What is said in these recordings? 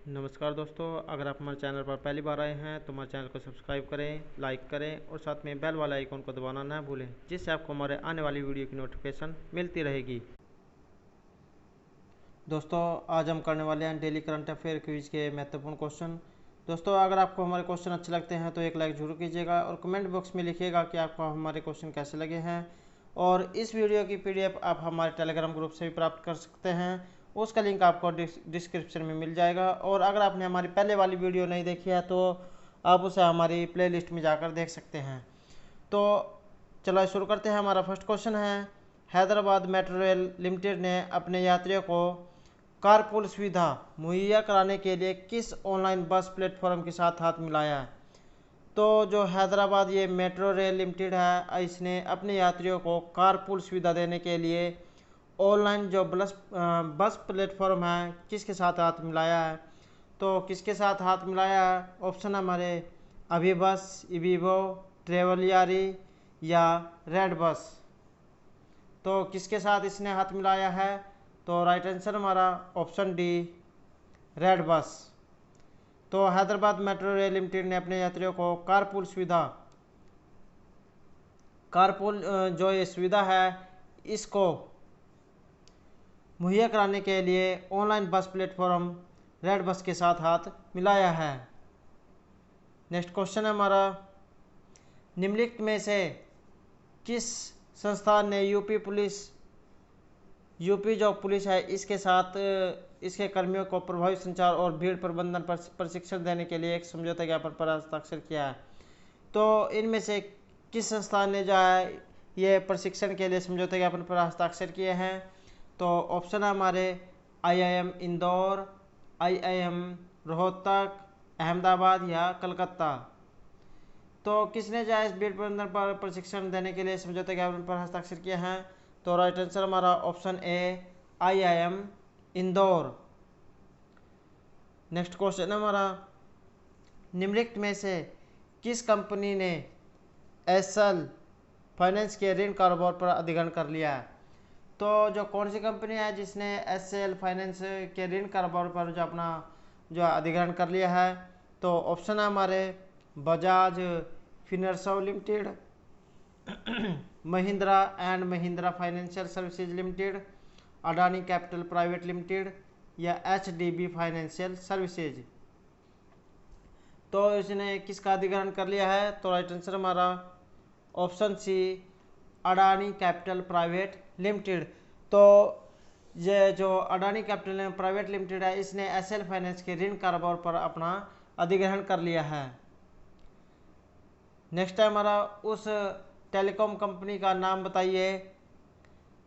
नमस्कार दोस्तों, अगर आप हमारे चैनल पर पहली बार आए हैं तो हमारे चैनल को सब्सक्राइब करें, लाइक करें और साथ में बेल वाला आइकन को दबाना ना भूलें, जिससे आपको हमारे आने वाली वीडियो की नोटिफिकेशन मिलती रहेगी। दोस्तों, आज हम करने वाले हैं डेली करंट अफेयर क्विज के महत्वपूर्ण क्वेश्चन। दोस्तों, अगर आपको हमारे क्वेश्चन अच्छे लगते हैं तो एक लाइक जरूर कीजिएगा और कमेंट बॉक्स में लिखिएगा कि आपको हमारे क्वेश्चन कैसे लगे हैं। और इस वीडियो की PDF आप हमारे टेलीग्राम ग्रुप से भी प्राप्त कर सकते हैं, उसका लिंक आपको डिस्क्रिप्शन में मिल जाएगा। और अगर आपने हमारी पहले वाली वीडियो नहीं देखी है तो आप उसे हमारी प्लेलिस्ट में जाकर देख सकते हैं। तो चलो शुरू करते हैं। हमारा फर्स्ट क्वेश्चन है, हैदराबाद मेट्रो रेल लिमिटेड ने अपने यात्रियों को कारपूल सुविधा मुहैया कराने के लिए किस ऑनलाइन बस प्लेटफॉर्म के साथ हाथ मिलाया है? तो जो हैदराबाद ये मेट्रो रेल लिमिटेड है, इसने अपने यात्रियों को कारपूल सुविधा देने के लिए ऑनलाइन जो बस प्लेटफॉर्म है किसके साथ हाथ मिलाया है? तो किसके साथ हाथ मिलाया है? ऑप्शन हमारे अभी बस, इवीवो, ट्रेवलियारी या रेड बस। तो किसके साथ इसने हाथ मिलाया है? तो राइट आंसर हमारा ऑप्शन डी, रेड बस। तो हैदराबाद मेट्रो रेल लिमिटेड ने अपने यात्रियों को कारपूल जो ये सुविधा है इसको मुहैया कराने के लिए ऑनलाइन बस प्लेटफॉर्म रेड बस के साथ हाथ मिलाया है। नेक्स्ट क्वेश्चन है हमारा, निम्नलिखित में से किस संस्थान ने यूपी जो पुलिस है इसके साथ इसके कर्मियों को प्रभावी संचार और भीड़ प्रबंधन पर प्रशिक्षण देने के लिए एक समझौता ज्ञापन पर हस्ताक्षर किया है? तो इनमें से किस संस्थान ने जो है ये प्रशिक्षण के लिए समझौता ज्ञापन पर हस्ताक्षर किए हैं? तो ऑप्शन है हमारे IIM इंदौर, IIM रोहतक, अहमदाबाद या कलकत्ता। तो किसने जो है इस भीड़ प्रबंधन पर प्रशिक्षण देने के लिए समझौता ज्ञापन पर हस्ताक्षर किए हैं? तो राइट आंसर हमारा option A, IIM Indore. Next question हमारा, निम्नलिखित में से किस कंपनी ने एसएल फाइनेंस के ऋण कारोबार पर अधिग्रहण कर लिया है? तो जो कौन सी कंपनी है जिसने एसएल फाइनेंस के ऋण कारोबार पर जो अपना जो अधिग्रहण कर लिया है? तो ऑप्शन है हमारे Bajaj Finserv limited, Mahindra and Mahindra financial services limited, Adani capital private limited या HDB फाइनेंशियल सर्विसेज। तो इसने किसका अधिग्रहण कर लिया है? तो राइट आंसर हमारा option C, Adani capital private limited. तो ये जो अडानी कैपिटल प्राइवेट लिमिटेड है इसने एसएल फाइनेंस के ऋण कारोबार पर अपना अधिग्रहण कर लिया है। नेक्स्ट है हमारा, उस टेलीकॉम कंपनी का नाम बताइए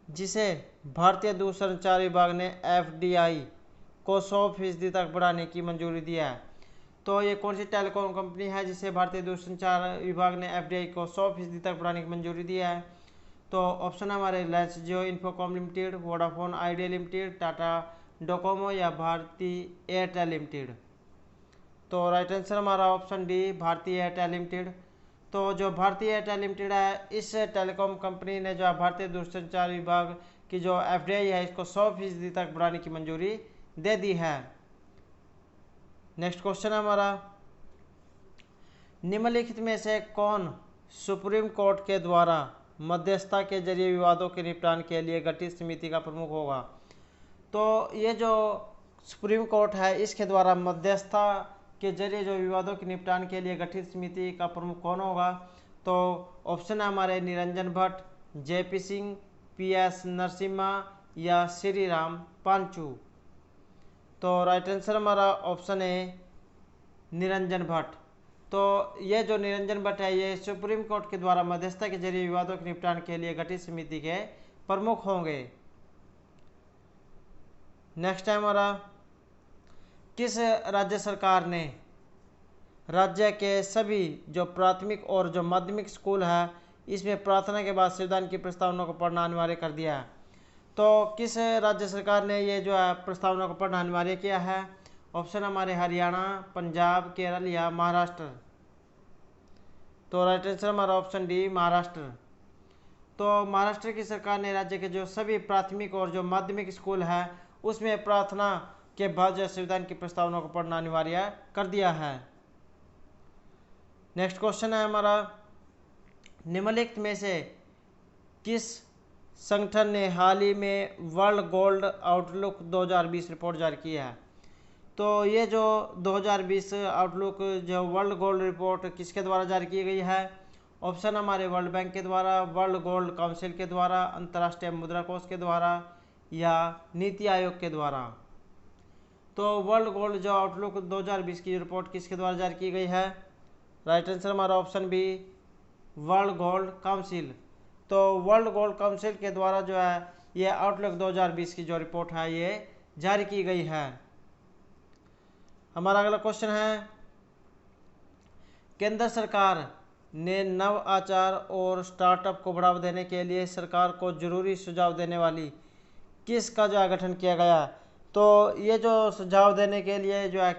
जिसे भारतीय दूरसंचार विभाग ने FDI को 100% तक बढ़ाने की मंजूरी दी है? तो ये कौन सी टेलीकॉम कंपनी है जिसे भारतीय दूरसंचार विभाग ने FDI को 100% तक बढ़ाने की मंजूरी दी है? तो ऑप्शन हमारे Reliance Jio Infocomm limited, Vodafone Idea limited, Tata Docomo या भारती एयरटेल लिमिटेड। तो राइट आंसर हमारा option D, Bharti Airtel limited. तो जो भारतीय एयरटेल लिमिटेड है इस टेलीकॉम कंपनी ने जो भारतीय दूरसंचार विभाग की जो FDI है इसको 100% तक बढ़ाने की मंजूरी दे दी है। नेक्स्ट क्वेश्चन है हमारा, निम्नलिखित में से कौन सुप्रीम कोर्ट के द्वारा मध्यस्थता के जरिए विवादों के निपटान के लिए गठित समिति का प्रमुख होगा? तो ये जो सुप्रीम कोर्ट है इसके द्वारा मध्यस्थता के जरिए जो विवादों के निपटान के लिए गठित समिति का प्रमुख कौन होगा? तो ऑप्शन है हमारे निरंजन भट्ट, JP सिंह, PS नरसिम्हा या श्री राम पांचू। तो राइट आंसर हमारा ऑप्शन है निरंजन भट्ट। तो ये जो निरंजन भट्ट है ये सुप्रीम कोर्ट के द्वारा मध्यस्थता के जरिए विवादों के निपटान के लिए गठित समिति के प्रमुख होंगे। नेक्स्ट है हमारा, किस राज्य सरकार ने राज्य के सभी जो प्राथमिक और जो माध्यमिक स्कूल है इसमें प्रार्थना के बाद संविधान की प्रस्तावना को पढ़ना अनिवार्य कर दिया है? तो किस राज्य सरकार ने ये जो है प्रस्तावना को पढ़ना अनिवार्य किया है? ऑप्शन हमारे हरियाणा, पंजाब, केरल या महाराष्ट्र। तो राइट आंसर हमारा ऑप्शन डी, महाराष्ट्र। तो महाराष्ट्र की सरकार ने राज्य के जो सभी प्राथमिक और जो माध्यमिक स्कूल है उसमें प्रार्थना के बाद जो संविधान की प्रस्तावना को पढ़ना अनिवार्य कर दिया है। नेक्स्ट क्वेश्चन है हमारा, निम्नलिखित में से किस संगठन ने हाल ही में वर्ल्ड गोल्ड आउटलुक 2020 रिपोर्ट जारी की है? तो ये जो 2020 आउटलुक जो वर्ल्ड गोल्ड रिपोर्ट किसके द्वारा जारी की गई है? ऑप्शन हमारे वर्ल्ड बैंक के द्वारा, वर्ल्ड गोल्ड काउंसिल के द्वारा, अंतर्राष्ट्रीय मुद्रा कोष के द्वारा या नीति आयोग के द्वारा। तो वर्ल्ड गोल्ड जो आउटलुक 2020 की रिपोर्ट किसके द्वारा जारी की गई है? राइट आंसर हमारा option B, world gold council. तो वर्ल्ड गोल्ड काउंसिल के द्वारा जो है ये आउटलुक 2020 की जो रिपोर्ट है ये जारी की गई है। हमारा अगला क्वेश्चन है, केंद्र सरकार ने नव आचार और स्टार्टअप को बढ़ावा देने के लिए सरकार को जरूरी सुझाव देने वाली किसका जो है गठन किया गया? तो ये जो सुझाव देने के लिए जो है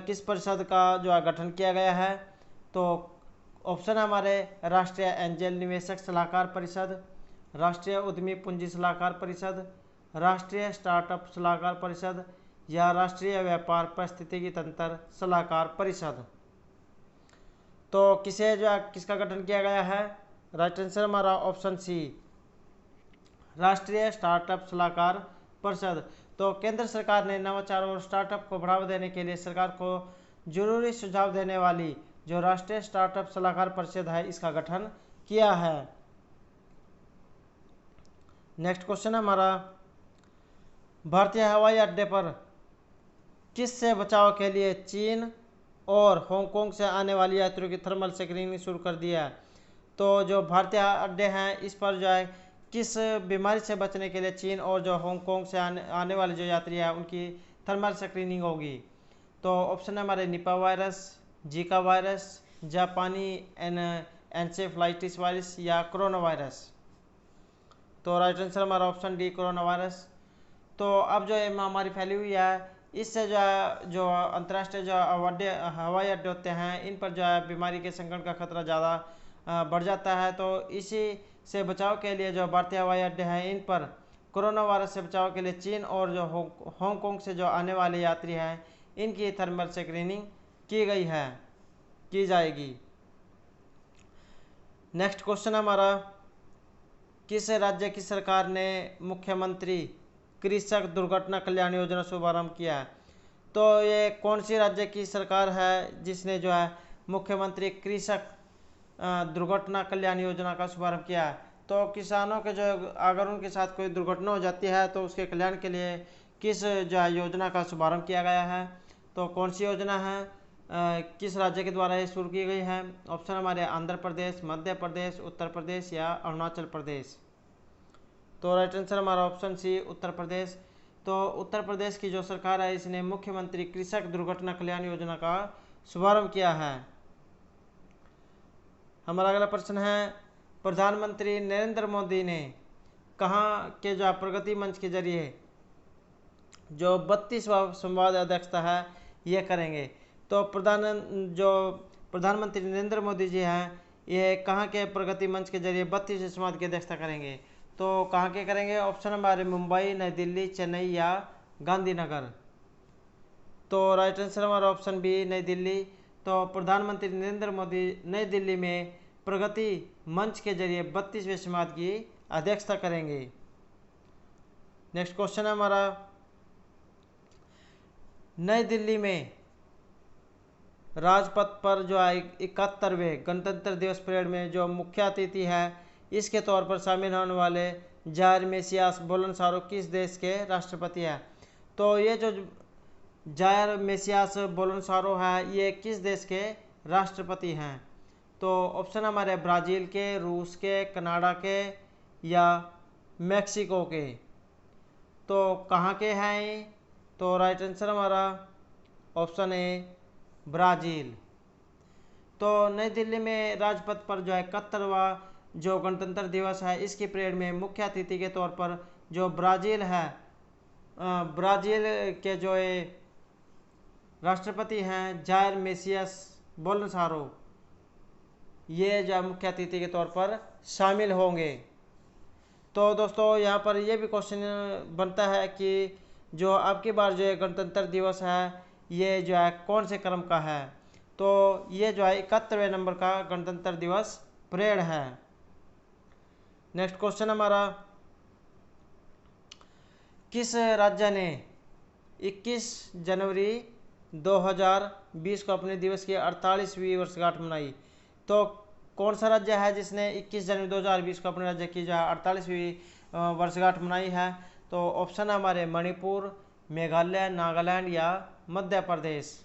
किस परिषद का जो है गठन किया गया है? तो ऑप्शन हमारे राष्ट्रीय एंजल निवेशक सलाहकार परिषद, राष्ट्रीय उद्यमी पूंजी सलाहकार परिषद, राष्ट्रीय स्टार्टअप सलाहकार परिषद या राष्ट्रीय व्यापार पारिस्थितिकी तंत्र सलाहकार परिषद। तो किसका गठन किया गया है? राइट आंसर हमारा ऑप्शन सी, राष्ट्रीय स्टार्टअप सलाहकार परिषद। तो केंद्र सरकार ने नवाचार और स्टार्टअप को बढ़ावा देने के लिए सरकार को जरूरी सुझाव देने वाली जो राष्ट्रीय स्टार्टअप सलाहकार परिषद है इसका गठन किया है। नेक्स्ट क्वेश्चन है हमारा, भारतीय हवाई अड्डे पर किससे बचाव के लिए चीन और हांगकांग से आने वाली यात्रियों की थर्मल स्क्रीनिंग शुरू कर दिया है? तो जो भारतीय अड्डे हैं इस पर जो है किस बीमारी से बचने के लिए चीन और जो हांगकांग से आने वाले जो यात्री हैं उनकी थर्मल स्क्रीनिंग होगी? तो ऑप्शन है हमारे निपा वायरस, जीका वायरस, जापानी एनसेफ्लाइटिस वायरस या कोरोना वायरस। तो राइट आंसर हमारा ऑप्शन डी, कोरोना वायरस। तो अब जो ये महामारी फैली हुई है इससे जो अंतर्राष्ट्रीय जो हवाई अड्डे होते हैं इन पर जो है बीमारी के संक्रमण का खतरा ज़्यादा बढ़ जाता है। तो इसी से बचाव के लिए जो भारतीय हवाई अड्डे हैं इन पर कोरोना वायरस से बचाव के लिए चीन और जो हांगकांग से जो आने वाले यात्री हैं इनकी थर्मल स्क्रीनिंग की जाएगी। नेक्स्ट क्वेश्चन हमारा, किस राज्य की सरकार ने मुख्यमंत्री कृषक दुर्घटना कल्याण योजना शुभारंभ किया है? तो ये कौन सी राज्य की सरकार है जिसने जो है मुख्यमंत्री कृषक दुर्घटना कल्याण योजना का शुभारंभ किया है? तो किसानों के जो अगर उनके साथ कोई दुर्घटना हो जाती है तो उसके कल्याण के लिए किस जो है योजना का शुभारंभ किया गया है? तो कौन सी योजना है, किस राज्य के द्वारा ये शुरू की गई है? ऑप्शन हमारे आंध्र प्रदेश, मध्य प्रदेश, उत्तर प्रदेश या अरुणाचल प्रदेश। तो राइट आंसर हमारा ऑप्शन सी, उत्तर प्रदेश। तो उत्तर प्रदेश की जो सरकार है इसने मुख्यमंत्री कृषक दुर्घटना कल्याण योजना का शुभारंभ किया है। हमारा अगला प्रश्न है, प्रधानमंत्री नरेंद्र मोदी ने कहाँ के जो प्रगति मंच के जरिए जो 32वां संवाद अध्यक्षता है ये करेंगे? तो प्रधानमंत्री नरेंद्र मोदी जी हैं ये कहाँ के प्रगति मंच के जरिए 32वें संवाद की अध्यक्षता करेंगे? तो कहाँ के करेंगे? ऑप्शन हमारे मुंबई, नई दिल्ली, चेन्नई या गांधीनगर। तो राइट आंसर हमारा ऑप्शन बी, नई दिल्ली। तो प्रधानमंत्री नरेंद्र मोदी नई दिल्ली में प्रगति मंच के जरिए 32वें संवाद की अध्यक्षता करेंगे। नेक्स्ट क्वेश्चन है हमारा, नई दिल्ली में राजपथ पर जो है 71वें गणतंत्र दिवस परेड में जो मुख्य अतिथि है इसके तौर पर शामिल होने वाले जायर मेसियास बोलनसारो किस देश के राष्ट्रपति हैं? तो ये जो जायर मेसियास बोलनसारो है ये किस देश के राष्ट्रपति हैं? तो ऑप्शन हमारे ब्राज़ील के, रूस के, कनाडा के या मैक्सिको के। तो कहाँ के हैं ये? तो राइट आंसर हमारा ऑप्शन ए, ब्राज़ील। तो नई दिल्ली में राजपथ पर जो है 71वां जो गणतंत्र दिवस है इसकी परेड में मुख्य अतिथि के तौर पर जो ब्राज़ील है, ब्राज़ील के जो राष्ट्रपति हैं जायर मेसियास बोलनसारो ये जो मुख्य अतिथि के तौर पर शामिल होंगे। तो दोस्तों यहाँ पर ये भी क्वेश्चन बनता है कि जो अब की बार जो है गणतंत्र दिवस है ये जो है कौन से क्रम का है? तो ये जो है 71वें नंबर का गणतंत्र दिवस परेड है। नेक्स्ट क्वेश्चन हमारा, किस राज्य ने 21 जनवरी 2020 को अपने दिवस की 48वीं वर्षगांठ मनाई? तो कौन सा राज्य है जिसने 21 जनवरी 2020 को अपने राज्य की जो 48वीं वर्षगांठ मनाई है? तो ऑप्शन है हमारे मणिपुर, मेघालय, नागालैंड या मध्य प्रदेश।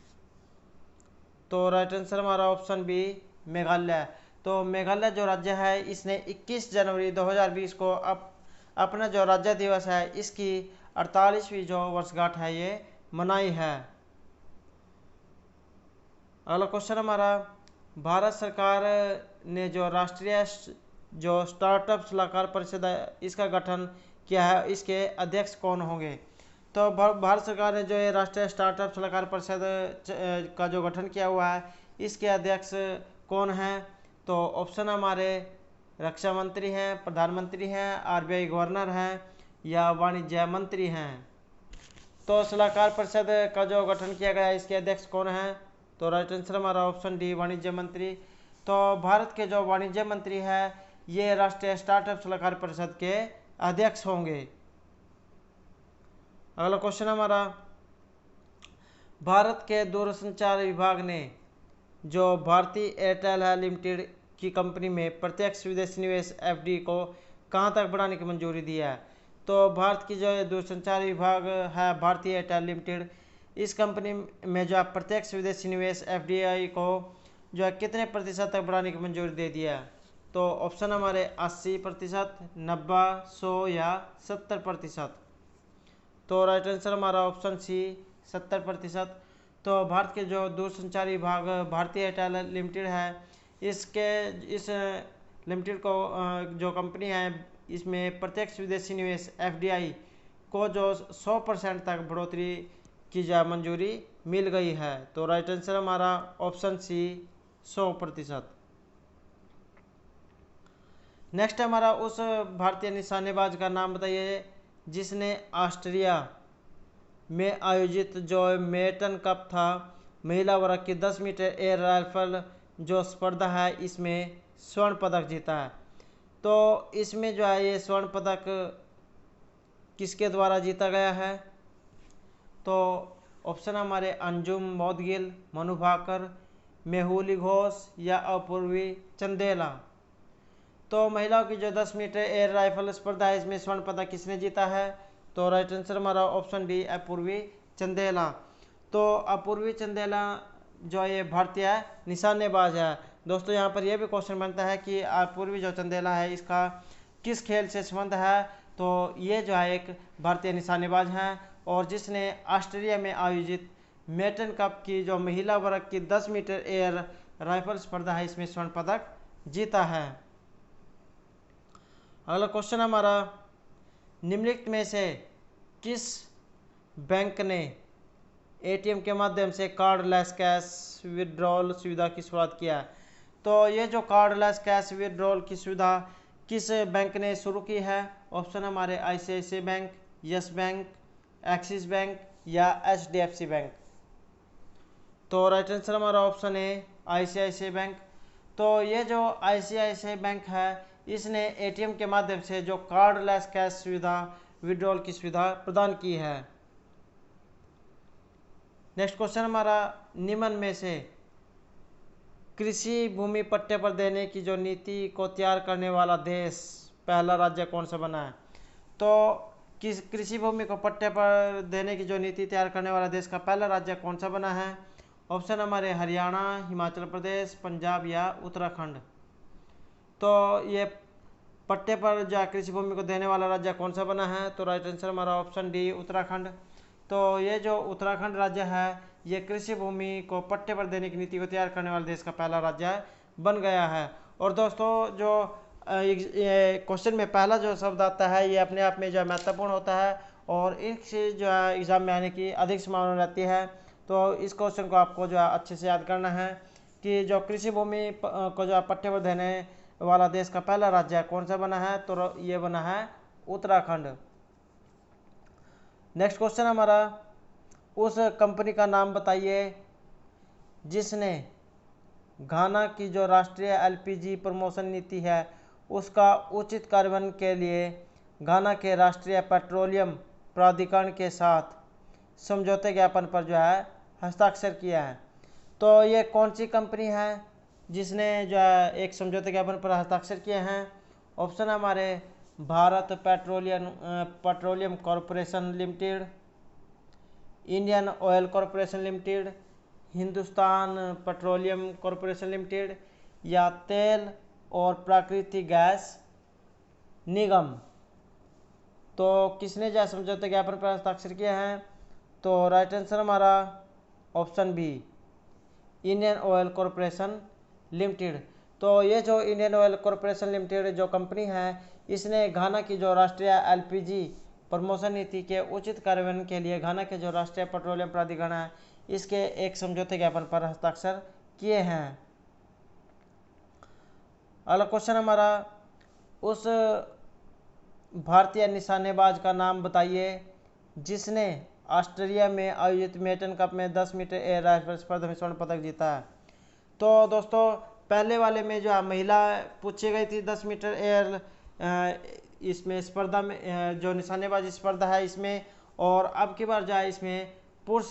तो राइट आंसर हमारा ऑप्शन बी मेघालय। तो मेघालय जो राज्य है इसने 21 जनवरी 2020 को अपना जो राज्य दिवस है इसकी 48वीं जो वर्षगांठ है ये मनाई है। अगला क्वेश्चन हमारा, भारत सरकार ने जो राष्ट्रीय जो स्टार्टअप सलाहकार परिषद है इसका गठन किया है, इसके अध्यक्ष कौन होंगे? तो भारत सरकार ने जो ये राष्ट्रीय स्टार्टअप सलाहकार परिषद का जो गठन किया हुआ है इसके अध्यक्ष कौन हैं? तो ऑप्शन हमारे रक्षा मंत्री हैं, प्रधानमंत्री हैं, आरबीआई गवर्नर हैं या वाणिज्य मंत्री हैं। तो सलाहकार परिषद का जो गठन किया गया है इसके अध्यक्ष कौन हैं? तो राइट आंसर हमारा ऑप्शन डी वाणिज्य मंत्री। तो भारत के जो वाणिज्य मंत्री हैं ये राष्ट्रीय स्टार्टअप सलाहकार परिषद के अध्यक्ष होंगे। अगला क्वेश्चन हमारा, भारत के दूरसंचार विभाग ने जो भारतीय एयरटेल है लिमिटेड की कंपनी में प्रत्यक्ष विदेशी निवेश एफडी को कहां तक बढ़ाने की मंजूरी दी है? तो भारत की जो दूरसंचार विभाग है भारतीय एयरटेल लिमिटेड, इस कंपनी में जो प्रत्यक्ष विदेशी निवेश एफडीआई को जो है कितने प्रतिशत तक बढ़ाने की मंजूरी दे दिया है? तो ऑप्शन हमारे 80%, 90, 100 या 70%। तो राइट आंसर हमारा ऑप्शन सी 70%। तो भारत के जो दूरसंचार विभाग भारतीय एयरटेल लिमिटेड है इस लिमिटेड को जो कंपनी है इसमें प्रत्यक्ष विदेशी निवेश एफडीआई को जो 100% तक बढ़ोतरी की जा मंजूरी मिल गई है। तो राइट आंसर हमारा ऑप्शन सी 100%। नेक्स्ट हमारा, उस भारतीय निशानेबाज का नाम बताइए जिसने ऑस्ट्रिया में आयोजित जो मेटन कप था महिला वर्ग की 10 मीटर एयर राइफल जो स्पर्धा है इसमें स्वर्ण पदक जीता है। तो इसमें जो है ये स्वर्ण पदक किसके द्वारा जीता गया है? तो ऑप्शन हमारे अंजुम मौदगिल, मनु भाकर, मेहुली घोष या अपूर्वी चंदेला। तो महिलाओं की जो 10 मीटर एयर राइफल स्पर्धा है इसमें स्वर्ण पदक किसने जीता है? तो राइट आंसर हमारा ऑप्शन डी अपूर्वी चंदेला। तो अपूर्वी चंदेला जो ये भारतीय निशानेबाज है। दोस्तों यहाँ पर यह भी क्वेश्चन बनता है कि अपूर्वी जो चंदेला है इसका किस खेल से संबंध है? तो ये जो है एक भारतीय निशानेबाज हैं और जिसने ऑस्ट्रेलिया में आयोजित मेटन कप की जो महिला वर्ग की 10 मीटर एयर राइफल स्पर्धा है इसमें स्वर्ण पदक जीता है। अगला क्वेश्चन हमारा, निम्नलिखित में से किस बैंक ने एटीएम के माध्यम से कार्डलेस कैश विड्रॉल सुविधा की शुरुआत किया? तो ये जो कार्डलेस कैश विड्रॉल की सुविधा किस बैंक ने शुरू की है? ऑप्शन हमारे ICICI bank, yes bank, axis bank या एचडीएफसी बैंक। तो राइट आंसर हमारा ऑप्शन है आईसीआईसीआई बैंक। तो ये जो आईसीआईसीआई बैंक है इसने एटीएम के माध्यम से जो कार्डलेस कैश सुविधा विड्रॉल की सुविधा प्रदान की है। नेक्स्ट क्वेश्चन हमारा, निम्न में से कृषि भूमि पट्टे पर देने की जो नीति को तैयार करने वाला देश पहला राज्य कौन सा बना है? तो किस कृषि भूमि को पट्टे पर देने की जो नीति तैयार करने वाला देश का पहला राज्य कौन सा बना है? ऑप्शन हमारे हरियाणा, हिमाचल प्रदेश, पंजाब या उत्तराखंड। तो ये पट्टे पर जो कृषि भूमि को देने वाला राज्य कौन सा बना है? तो राइट आंसर हमारा ऑप्शन डी उत्तराखंड। तो ये जो उत्तराखंड राज्य है ये कृषि भूमि को पट्टे पर देने की नीति को तैयार करने वाले देश का पहला राज्य बन गया है। और दोस्तों जो ये क्वेश्चन में पहला जो शब्द आता है ये अपने आप में जो महत्वपूर्ण होता है और इससे जो है एग्जाम में आने की अधिक संभावना रहती है। तो इस क्वेश्चन को आपको जो है अच्छे से याद करना है कि जो कृषि भूमि को जो पट्टे पर देने वाला देश का पहला राज्य कौन सा बना है? तो ये बना है उत्तराखंड। नेक्स्ट क्वेश्चन हमारा, उस कंपनी का नाम बताइए जिसने घाना की जो राष्ट्रीय एलपीजी प्रमोशन नीति है उसका उचित कार्यान्वयन के लिए घाना के राष्ट्रीय पेट्रोलियम प्राधिकरण के साथ समझौते ज्ञापन पर जो है हस्ताक्षर किया है। तो ये कौन सी कंपनी है जिसने जो है एक समझौते ज्ञापन पर हस्ताक्षर किए हैं? ऑप्शन हमारे Bharat petroleum corporation limited, Indian oil corporation limited, Hindustan petroleum corporation limited या तेल और प्राकृतिक गैस निगम। तो किसने जो समझौते ज्ञापन पर हस्ताक्षर किए हैं? तो राइट आंसर हमारा option B, Indian oil corporation limited. तो ये जो इंडियन ऑयल कॉरपोरेशन लिमिटेड जो कंपनी है इसने घाना की जो राष्ट्रीय एलपीजी प्रमोशन नीति के उचित कार्यान्वयन के लिए घाना के जो राष्ट्रीय पेट्रोलियम प्राधिकरण है इसके एक समझौते ज्ञापन पर हस्ताक्षर किए हैं। अगला क्वेश्चन हमारा, उस भारतीय निशानेबाज का नाम बताइए जिसने ऑस्ट्रेलिया में आयोजित मेटन कप में 10 मीटर एयर राइफल स्पर्धा में स्वर्ण पदक जीता है। तो दोस्तों पहले वाले में जो महिला पूछी गई थी 10 मीटर एयर इसमें स्पर्धा में जो निशानेबाजी स्पर्धा है इसमें, और अब की बार जो है इसमें पुरुष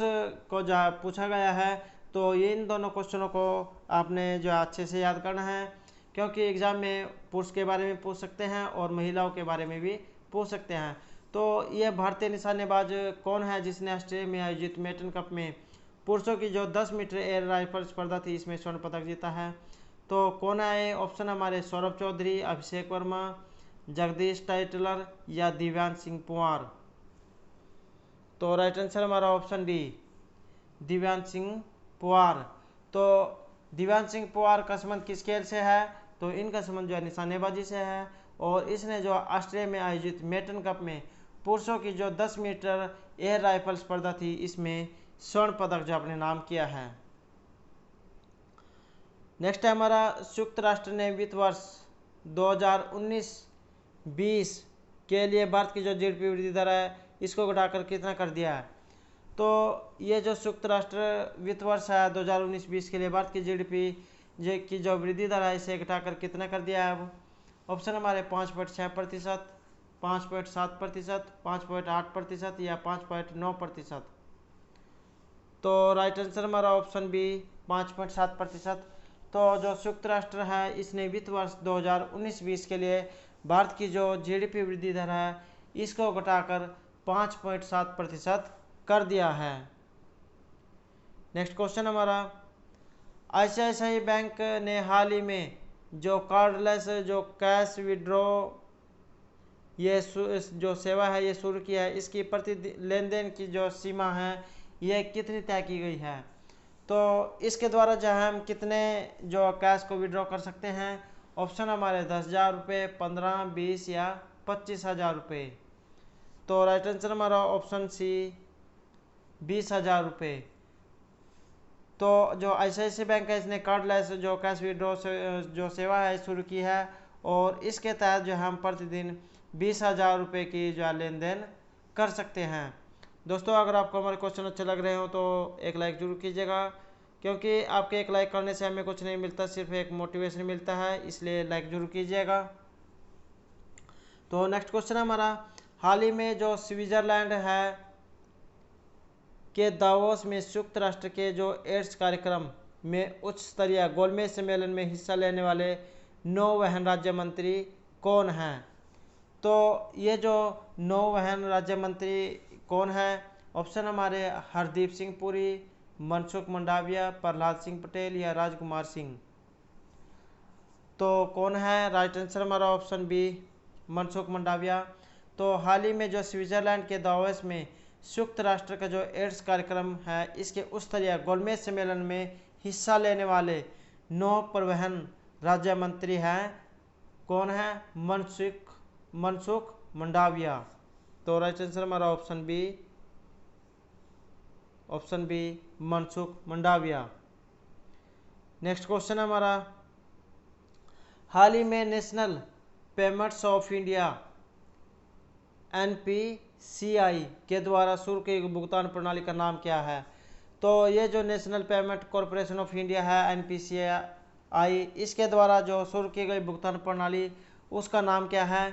को जो पूछा गया है। तो ये इन दोनों क्वेश्चनों को आपने जो अच्छे से याद करना है क्योंकि एग्ज़ाम में पुरुष के बारे में पूछ सकते हैं और महिलाओं के बारे में भी पूछ सकते हैं। तो ये भारतीय निशानेबाज कौन है जिसने ऑस्ट्रेलिया में आयोजित मेटन कप में पुरुषों की जो 10 मीटर एयर राइफल स्पर्धा थी इसमें स्वर्ण पदक जीता है? तो कौन है? ऑप्शन हमारे सौरभ चौधरी, अभिषेक वर्मा, जगदीश टाइटलर या दिव्यांश सिंह पंवार। तो राइट आंसर हमारा ऑप्शन डी, दिव्यांश सिंह पंवार। तो दिव्यांश सिंह पंवार का संबंध किस खेल से है? तो इनका संबंध जो है निशानेबाजी से है और इसने जो ऑस्ट्रेलिया में आयोजित मेटन कप में पुरुषों की जो 10 मीटर एयर राइफल स्पर्धा थी इसमें स्वर्ण पदक जो अपने नाम किया है। नेक्स्ट है हमारा, संयुक्त राष्ट्र ने वित्त वर्ष 2019-20 के लिए भारत की जो जीडीपी वृद्धि दर है इसको घटाकर कितना कर दिया है? तो ये जो संयुक्त राष्ट्र वित्त वर्ष है 2019-20 के लिए भारत की जीडीपी की जो वृद्धि दर है इसे घटाकर कितना कर दिया है? ऑप्शन हमारे 5.6%, 5.7%, 5.8% या 5.9%। तो राइट आंसर हमारा ऑप्शन बी 5.7%। तो जो संयुक्त राष्ट्र है इसने वित्त वर्ष 2019-20 के लिए भारत की जो जीडीपी वृद्धि दर है इसको घटाकर 5.7% कर दिया है। नेक्स्ट क्वेश्चन हमारा, आईसीआईसीआई बैंक ने हाल ही में जो कार्डलेस जो कैश विड्रॉ ये जो सेवा है ये शुरू किया है इसकी प्रति लेन देन की जो सीमा है ये कितनी तय की गई है? तो इसके द्वारा जो है हम कितने जो कैश को विड्रॉ कर सकते हैं? ऑप्शन हमारे 10,000 रुपये, 15, 20 या 25,000 रुपये। तो राइट आंसर हमारा ऑप्शन सी 20,000 रुपये। तो जो आईसीआईसीआई बैंक है इसने कार्डलेस जो कैश विड्रॉ जो सेवा है शुरू की है और इसके तहत जो हम प्रतिदिन 20,000 रुपये की जो लेन देन कर सकते हैं। दोस्तों अगर आपको हमारे क्वेश्चन अच्छे लग रहे हो तो एक लाइक जरूर कीजिएगा क्योंकि आपके एक लाइक करने से हमें कुछ नहीं मिलता, सिर्फ एक मोटिवेशन मिलता है, इसलिए लाइक जरूर कीजिएगा। तो नेक्स्ट क्वेश्चन हमारा, हाल ही में जो स्विट्जरलैंड है के दावोस में संयुक्त राष्ट्र के जो एड्स कार्यक्रम में उच्च स्तरीय गोलमेज सम्मेलन में हिस्सा लेने वाले नौवहन राज्य मंत्री कौन हैं? तो ये जो नौवहन राज्य मंत्री कौन है? ऑप्शन हमारे हरदीप सिंह पुरी, मनसुख मंडाविया, प्रहलाद सिंह पटेल या राजकुमार सिंह। तो कौन है? राइट आंसर हमारा ऑप्शन बी मनसुख मंडाविया। तो हाल ही में जो स्विट्जरलैंड के दावोस में संयुक्त राष्ट्र का जो एड्स कार्यक्रम है इसके उच्च स्तरीय गोलमेज सम्मेलन में हिस्सा लेने वाले नौ परिवहन राज्य मंत्री हैं। कौन है? मनसुख मंडाविया। तो राइट आंसर हमारा option B Mansukh Mandaviya. Next question हमारा, हाल ही में नेशनल पेमेंट्स ऑफ इंडिया के द्वारा शुरू की गई भुगतान प्रणाली का नाम क्या है? तो ये जो national payment corporation of India है NPCI, इसके द्वारा जो शुरू की गई भुगतान प्रणाली उसका नाम क्या है?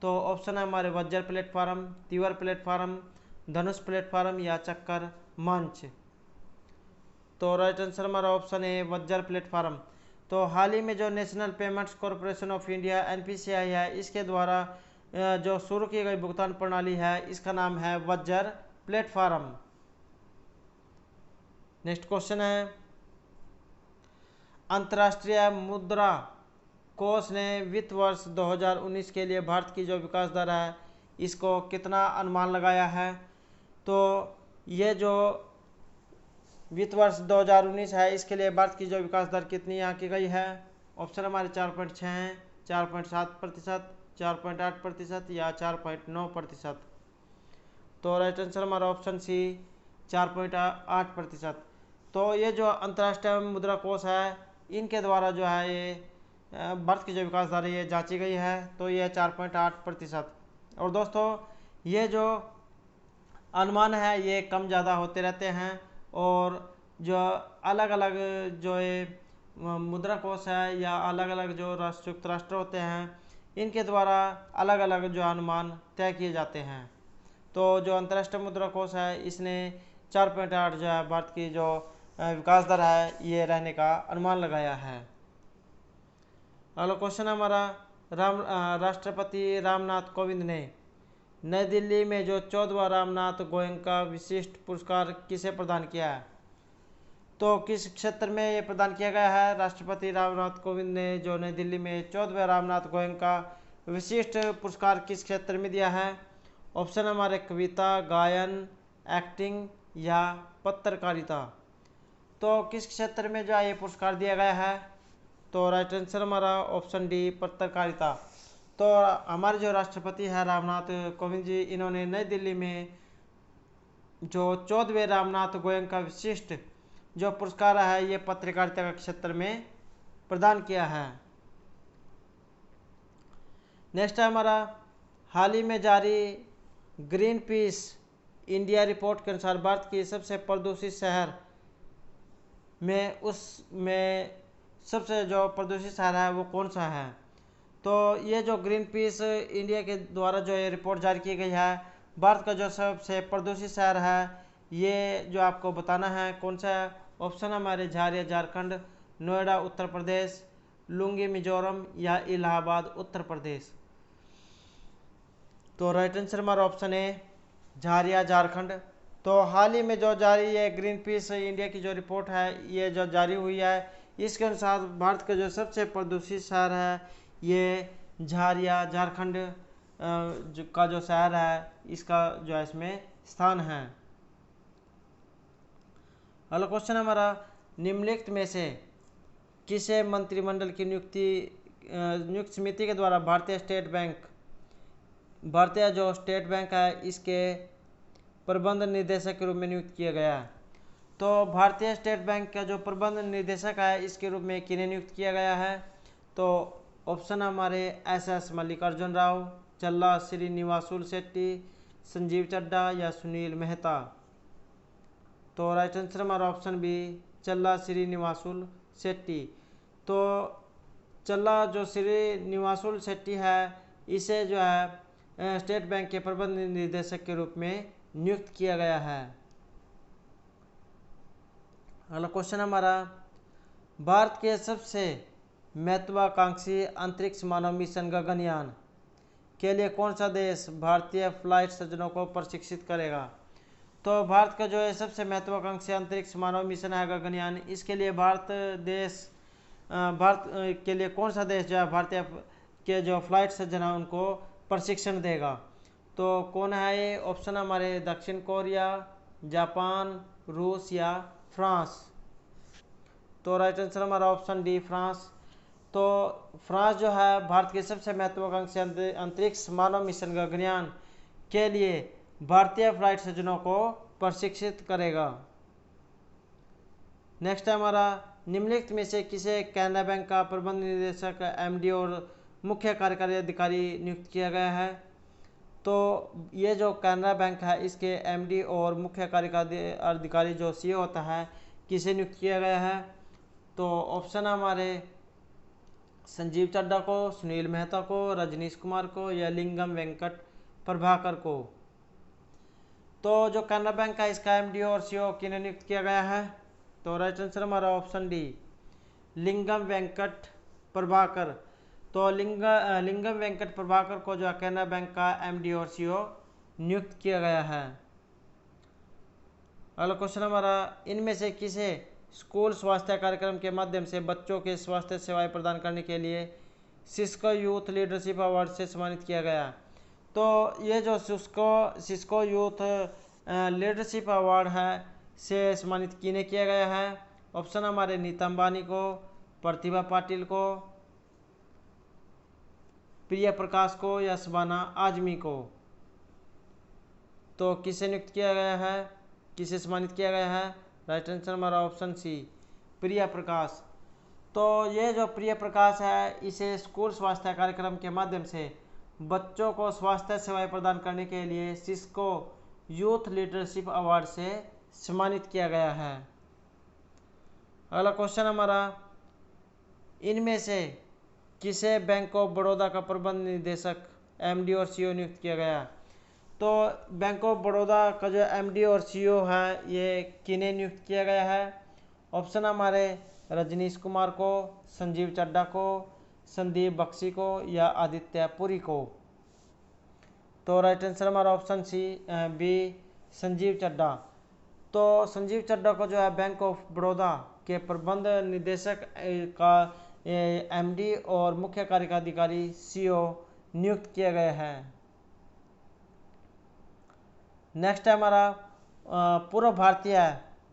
तो ऑप्शन है हमारे वज्र प्लेटफॉर्म, तीवर प्लेटफॉर्म, धनुष प्लेटफॉर्म या चक्कर मंच। तो राइट आंसर हमारा ऑप्शन है वज्र प्लेटफॉर्म। तो हाल ही में जो national payments corporation of India NPCI है, इसके द्वारा जो शुरू की गई भुगतान प्रणाली है इसका नाम है वज्र प्लेटफॉर्म। नेक्स्ट क्वेश्चन है, अंतर्राष्ट्रीय मुद्रा कोष ने वित्त वर्ष 2019 के लिए भारत की जो विकास दर है इसको कितना अनुमान लगाया है? तो ये जो वित्त वर्ष 2019 है इसके लिए भारत की जो विकास दर कितनी यहाँ की गई है? ऑप्शन हमारे 4.6 हैं, 4.7%, 4.8% या 4.9%। तो राइट आंसर हमारा ऑप्शन सी 4.8%। तो ये जो अंतर्राष्ट्रीय मुद्रा कोष है इनके द्वारा जो है ये भारत की जो विकास दर ये जांची गई है, तो ये 4.8%। और दोस्तों ये जो अनुमान है ये कम ज़्यादा होते रहते हैं, और जो अलग अलग जो ये मुद्रा कोष है या अलग अलग जो संयुक्त राष्ट्र होते हैं इनके द्वारा अलग अलग जो अनुमान तय किए जाते हैं। तो जो अंतर्राष्ट्रीय मुद्रा कोष है इसने 4.8 जो है भारत की जो विकास दर है ये रहने का अनुमान लगाया है। अगला क्वेश्चन हमारा, राष्ट्रपति रामनाथ कोविंद ने नई दिल्ली में जो 14वां रामनाथ गोयनका विशिष्ट पुरस्कार किसे प्रदान किया है? तो किस क्षेत्र में ये प्रदान किया गया है? राष्ट्रपति रामनाथ कोविंद ने जो नई दिल्ली में 14वें रामनाथ गोयनका विशिष्ट पुरस्कार किस क्षेत्र में दिया है? ऑप्शन हमारे कविता, गायन, एक्टिंग या पत्रकारिता। तो किस क्षेत्र में जो है ये पुरस्कार दिया गया है? तो राइट आंसर हमारा ऑप्शन डी पत्रकारिता। तो हमारे जो राष्ट्रपति है रामनाथ कोविंद जी, इन्होंने नई दिल्ली में जो 14वें रामनाथ गोयनका विशिष्ट जो पुरस्कार है ये पत्रकारिता के क्षेत्र में प्रदान किया है। नेक्स्ट है हमारा, हाल ही में जारी ग्रीन पीस इंडिया रिपोर्ट के अनुसार भारत की सबसे प्रदूषित शहर में सबसे जो प्रदूषित शहर है वो कौन सा है? तो ये जो ग्रीन पीस इंडिया के द्वारा जो ये रिपोर्ट जारी की गई है, भारत का जो सबसे प्रदूषित शहर है ये जो आपको बताना है कौन सा है। ऑप्शन हमारे झारिया झारखंड, नोएडा उत्तर प्रदेश, लुंगी मिजोरम या इलाहाबाद उत्तर प्रदेश। तो राइट आंसर हमारा ऑप्शन है झारिया झारखंड। तो हाल ही में जो जारी ये ग्रीन पीस इंडिया की जो रिपोर्ट है ये जो जारी हुई है इसके अनुसार भारत का जो सबसे प्रदूषित शहर है ये झारिया झारखंड का जो शहर है इसका जो है इसमें स्थान है। अगला क्वेश्चन हमारा, निम्नलिखित में से किसे मंत्रिमंडल की नियुक्त समिति के द्वारा भारतीय जो स्टेट बैंक है इसके प्रबंध निदेशक के रूप में नियुक्त किया गया है? तो भारतीय स्टेट बैंक का जो प्रबंध निदेशक है इसके रूप में किन्हें नियुक्त किया गया है? तो ऑप्शन हमारे SS मल्लिकार्जुन राव, चल्ला श्रीनिवासुल शेट्टी, संजीव चड्ढा या सुनील मेहता। तो राइट आंसर हमारा ऑप्शन बी चल्ला श्रीनिवासुल शेट्टी। तो चल्ला जो श्रीनिवासुल शेट्टी है इसे जो है स्टेट बैंक के प्रबंध निदेशक के रूप में नियुक्त किया गया है। अगला क्वेश्चन हमारा, भारत के सबसे महत्वाकांक्षी अंतरिक्ष मानव मिशन गगनयान के लिए कौन सा देश भारतीय फ्लाइट सर्जनों को प्रशिक्षित करेगा? तो भारत का जो है सबसे महत्वाकांक्षी अंतरिक्ष मानव मिशन है गगनयान, इसके लिए भारत के लिए कौन सा देश जो है भारतीय के जो फ्लाइट सर्जन है उनको प्रशिक्षण देगा? तो कौन है ये? ऑप्शन हमारे दक्षिण कोरिया, जापान, रूस या फ्रांस। तो राइट आंसर हमारा ऑप्शन डी फ्रांस। तो फ्रांस जो है भारत के सबसे महत्वाकांक्षी अंतरिक्ष मानव मिशन गगनयान के लिए भारतीय फ्लाइट सर्जनों को प्रशिक्षित करेगा। नेक्स्ट है हमारा, निम्नलिखित में से किसे कैनरा बैंक का प्रबंध निदेशक MD और मुख्य कार्यकारी अधिकारी नियुक्त किया गया है? तो ये जो कैनरा बैंक है इसके एमडी और मुख्य कार्यकारी अधिकारी जो सीईओ होता है किसे नियुक्त किया गया है? तो ऑप्शन है हमारे संजीव चड्ढा को, सुनील मेहता को, रजनीश कुमार को या लिंगम वेंकट प्रभाकर को। तो जो कैनरा बैंक है इसका एमडी और सीईओ किन्हें नियुक्त किया गया है? तो राइट आंसर हमारा ऑप्शन डी, लिंगम वेंकट प्रभाकर। तो लिंगम वेंकट प्रभाकर को जो है कैनरा बैंक का एमडी और सीईओ नियुक्त किया गया है। अगला क्वेश्चन हमारा, इनमें से किसे स्कूल स्वास्थ्य कार्यक्रम के माध्यम से बच्चों के स्वास्थ्य सेवाएं प्रदान करने के लिए सिस्को यूथ लीडरशिप अवार्ड से सम्मानित किया गया? तो ये जो सिस्को यूथ लीडरशिप अवार्ड है से सम्मानित किन्हें किया गया है? ऑप्शन हमारे नीता अंबानी को, प्रतिभा पाटिल को, प्रिया प्रकाश को या शबाना आजमी को। तो किसे नियुक्त किया गया है, किसे सम्मानित किया गया है? राइट आंसर हमारा ऑप्शन सी, प्रिया प्रकाश। तो ये जो प्रिया प्रकाश है इसे स्कूल स्वास्थ्य कार्यक्रम के माध्यम से बच्चों को स्वास्थ्य सेवाएं प्रदान करने के लिए सिस्को यूथ लीडरशिप अवार्ड से सम्मानित किया गया है। अगला क्वेश्चन हमारा, इनमें से किसे बैंक ऑफ बड़ौदा का प्रबंध निदेशक एमडी और सीईओ नियुक्त किया गया? तो बैंक ऑफ बड़ौदा का जो एमडी और सीईओ है ये किन्हें नियुक्त किया गया है? ऑप्शन हमारे रजनीश कुमार को, संजीव चड्ढा को, संदीप बख्शी को या आदित्य पुरी को। तो राइट आंसर हमारा option C B, Sanjeev Chadha. तो संजीव चड्ढा को जो है बैंक ऑफ बड़ौदा के प्रबंध निदेशक का एमडी और मुख्य कार्यकारी अधिकारी सीईओ नियुक्त किया गया है। नेक्स्ट है हमारा, पूर्व भारतीय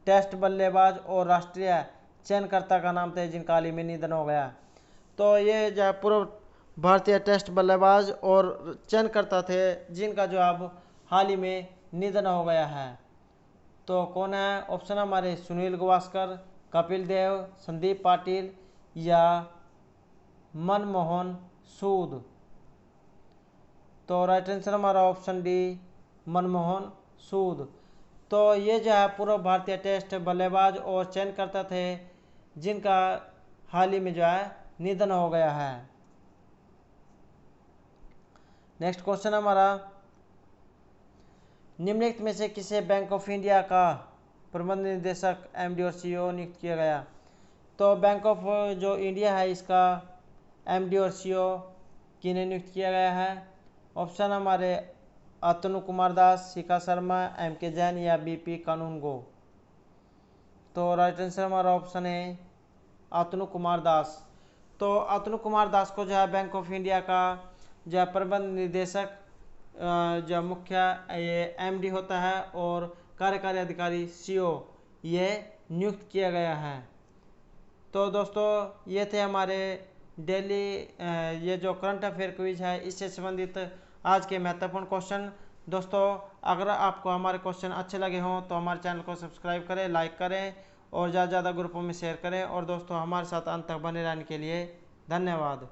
टेस्ट बल्लेबाज और राष्ट्रीय चयनकर्ता का नाम थे जिनका हाल ही में निधन हो गया। तो ये जो पूर्व भारतीय टेस्ट बल्लेबाज और चयनकर्ता थे जिनका जो अब हाल ही में निधन हो गया है। तो कौन है? ऑप्शन हमारे सुनील गावस्कर, कपिल देव, संदीप पाटिल या मनमोहन सूद। तो राइट आंसर हमारा ऑप्शन डी, मनमोहन सूद। तो ये जो है पूर्व भारतीय टेस्ट बल्लेबाज और चयनकर्ता थे जिनका हाल ही में जो है निधन हो गया है। नेक्स्ट क्वेश्चन हमारा, निम्नलिखित में से किसे बैंक ऑफ इंडिया का प्रबंध निदेशक एमडी और सीईओ नियुक्त किया गया? तो बैंक ऑफ जो इंडिया है इसका एमडी और सीईओ किन्हें नियुक्त किया गया है? ऑप्शन हमारे अतनु कुमार दास, शिखा शर्मा, एम के जैन या बीपी कानूनगो। तो राइट आंसर हमारा ऑप्शन है अतनु कुमार दास। तो अतनु कुमार दास को जो है बैंक ऑफ इंडिया का जो है प्रबंध निदेशक जो मुख्य ये एमडी होता है और कार्यकारी अधिकारी सीईओ ये नियुक्त किया गया है। तो दोस्तों ये थे हमारे डेली ये जो करंट अफेयर क्विज है इससे संबंधित आज के महत्वपूर्ण क्वेश्चन। दोस्तों अगर आपको हमारे क्वेश्चन अच्छे लगे हों तो हमारे चैनल को सब्सक्राइब करें, लाइक करें और ज़्यादा से ज़्यादा ग्रुपों में शेयर करें। और दोस्तों हमारे साथ अंत तक बने रहने के लिए धन्यवाद।